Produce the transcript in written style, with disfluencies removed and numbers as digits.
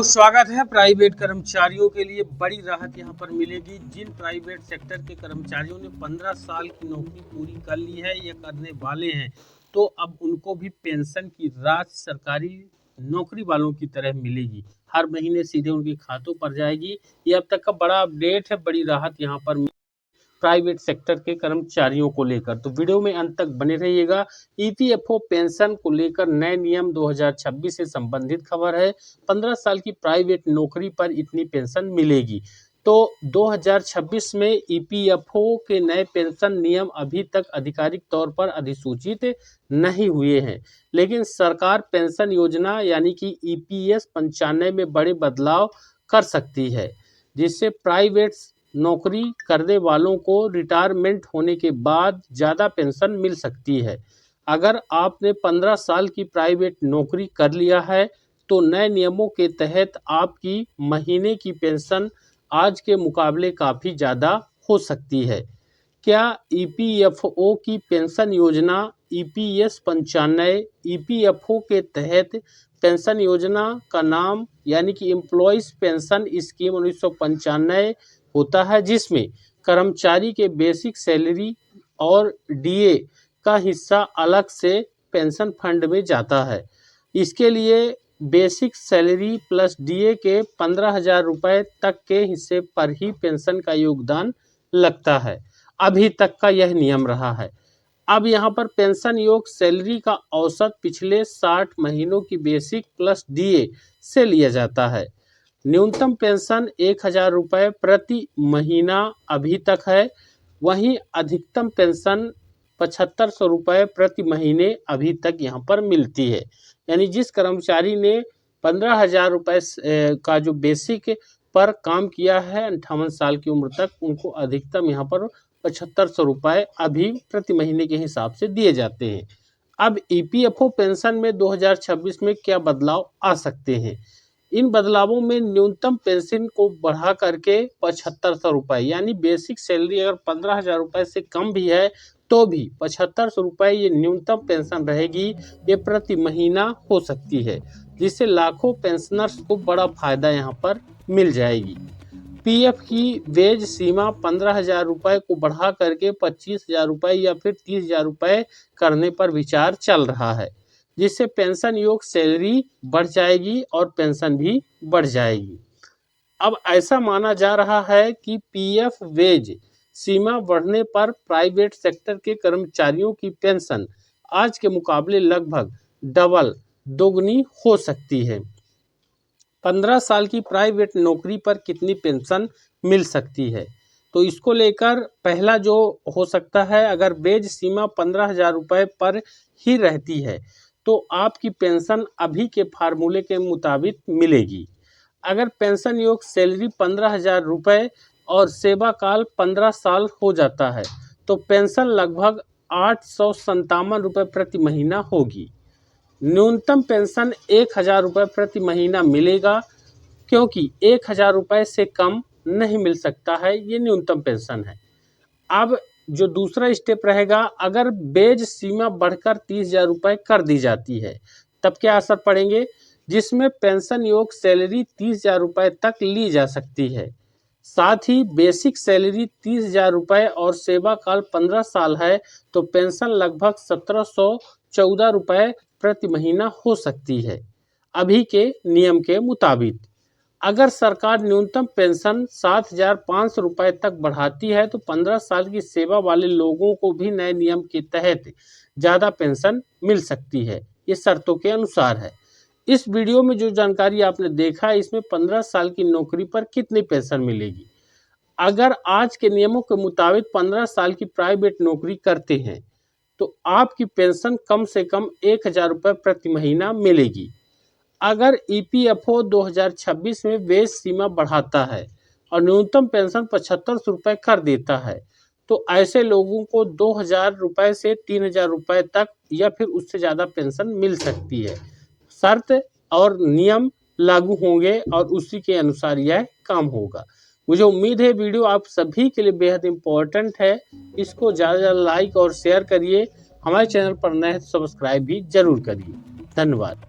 तो स्वागत है। प्राइवेट कर्मचारियों के लिए बड़ी राहत यहां पर मिलेगी। जिन प्राइवेट सेक्टर के कर्मचारियों ने 15 साल की नौकरी पूरी कर ली है या करने वाले हैं, तो अब उनको भी पेंशन की राशि सरकारी नौकरी वालों की तरह मिलेगी। हर महीने सीधे उनके खातों पर जाएगी। ये अब तक का बड़ा अपडेट है, बड़ी राहत यहाँ पर प्राइवेट सेक्टर के कर्मचारियों को लेकर। तो वीडियो में अंत तक बने रहिएगा। ईपीएफओ पेंशन को लेकर नए नियम 2026 से संबंधित खबर है। 15 साल की प्राइवेट नौकरी पर इतनी पेंशन मिलेगी। तो 2026 में ईपीएफओ के नए पेंशन नियम अभी तक आधिकारिक तौर पर अधिसूचित नहीं हुए हैं, लेकिन सरकार पेंशन योजना यानी कि ईपीएस 95 में बड़े बदलाव कर सकती है, जिससे प्राइवेट नौकरी करने वालों को रिटायरमेंट होने के बाद ज़्यादा पेंशन मिल सकती है। अगर आपने 15 साल की प्राइवेट नौकरी कर लिया है तो नए नियमों के तहत आपकी महीने की पेंशन आज के मुकाबले काफ़ी ज़्यादा हो सकती है। क्या ईपीएफओ की पेंशन योजना ईपीएस 95 ईपीएफओ के तहत पेंशन योजना का नाम यानी कि एम्प्लॉयज़ पेंशन स्कीम 1995 होता है, जिसमें कर्मचारी के बेसिक सैलरी और डीए का हिस्सा अलग से पेंशन फंड में जाता है। इसके लिए बेसिक सैलरी प्लस डीए के 15,000 रुपये तक के हिस्से पर ही पेंशन का योगदान लगता है। अभी तक का यह नियम रहा है। अब यहाँ पर पेंशन योग सैलरी का औसत पिछले 60 महीनों की बेसिक प्लस डीए से लिया जाता है। न्यूनतम पेंशन 1,000 रुपये प्रति महीना अभी तक है, वहीं अधिकतम पेंशन 7,500 रुपये प्रति महीने अभी तक यहाँ पर मिलती है। यानी जिस कर्मचारी ने 15,000 रुपये का जो बेसिक पर काम किया है 58 साल की उम्र तक, उनको अधिकतम यहाँ पर 7,500 रुपये अभी प्रति महीने के हिसाब से दिए जाते हैं। अब ईपीएफओ पेंशन में 2026 में क्या बदलाव आ सकते हैं? इन बदलावों में न्यूनतम पेंशन को बढ़ा करके 7,500 रुपये, यानी बेसिक सैलरी अगर 15,000 रुपये से कम भी है तो भी 7,500 रुपये ये न्यूनतम पेंशन रहेगी। ये प्रति महीना हो सकती है, जिससे लाखों पेंशनर्स को बड़ा फायदा यहाँ पर मिल जाएगी। पीएफ की वेज सीमा 15,000 रुपये को बढ़ा करके 25,000 रुपये या फिर 30,000 रुपये करने पर विचार चल रहा है, जिससे पेंशन योग सैलरी बढ़ जाएगी और पेंशन भी बढ़ जाएगी। अब ऐसा माना जा रहा है कि पीएफ वेज सीमा बढ़ने पर प्राइवेट सेक्टर के कर्मचारियों की पेंशन आज के मुकाबले लगभग डबल दोगुनी हो सकती है। 15 साल की प्राइवेट नौकरी पर कितनी पेंशन मिल सकती है? तो इसको लेकर पहला जो हो सकता है, अगर वेज सीमा 15,000 रुपये पर ही रहती है तो आपकी पेंशन अभी के फार्मूले के मुताबिक मिलेगी। अगर पेंशन योग सैलरी 15,000 रुपये और सेवा काल 15 साल हो जाता है तो पेंशन लगभग 857 रुपये प्रति महीना होगी। न्यूनतम पेंशन 1,000 रुपये प्रति महीना मिलेगा, क्योंकि 1,000 रुपये से कम नहीं मिल सकता है, ये न्यूनतम पेंशन है। अब जो दूसरा स्टेप रहेगा, अगर बेज सीमा बढ़कर 30,000 रुपये कर दी जाती है तब क्या असर पड़ेंगे, जिसमें पेंशन योग सैलरी 30,000 रुपये तक ली जा सकती है। साथ ही बेसिक सैलरी 30,000 रुपये और सेवा काल 15 साल है तो पेंशन लगभग 1,714 रुपये प्रति महीना हो सकती है अभी के नियम के मुताबिक। अगर सरकार न्यूनतम पेंशन 7,500 रुपये तक बढ़ाती है तो 15 साल की सेवा वाले लोगों को भी नए नियम के तहत ज़्यादा पेंशन मिल सकती है, ये शर्तों के अनुसार है। इस वीडियो में जो जानकारी आपने देखा है, इसमें 15 साल की नौकरी पर कितनी पेंशन मिलेगी। अगर आज के नियमों के मुताबिक 15 साल की प्राइवेट नौकरी करते हैं तो आपकी पेंशन कम से कम 1,000 रुपये प्रति महीना मिलेगी। अगर ईपीएफओ 2026 में वेज सीमा बढ़ाता है और न्यूनतम पेंशन 7,500 रुपये कर देता है तो ऐसे लोगों को 2,000 रुपये से 3,000 रुपये तक या फिर उससे ज़्यादा पेंशन मिल सकती है। शर्त और नियम लागू होंगे और उसी के अनुसार यह काम होगा। मुझे उम्मीद है वीडियो आप सभी के लिए बेहद इम्पोर्टेंट है। इसको ज़्यादा से ज़्यादा लाइक और शेयर करिए। हमारे चैनल पर नए सब्सक्राइब भी जरूर करिए। धन्यवाद।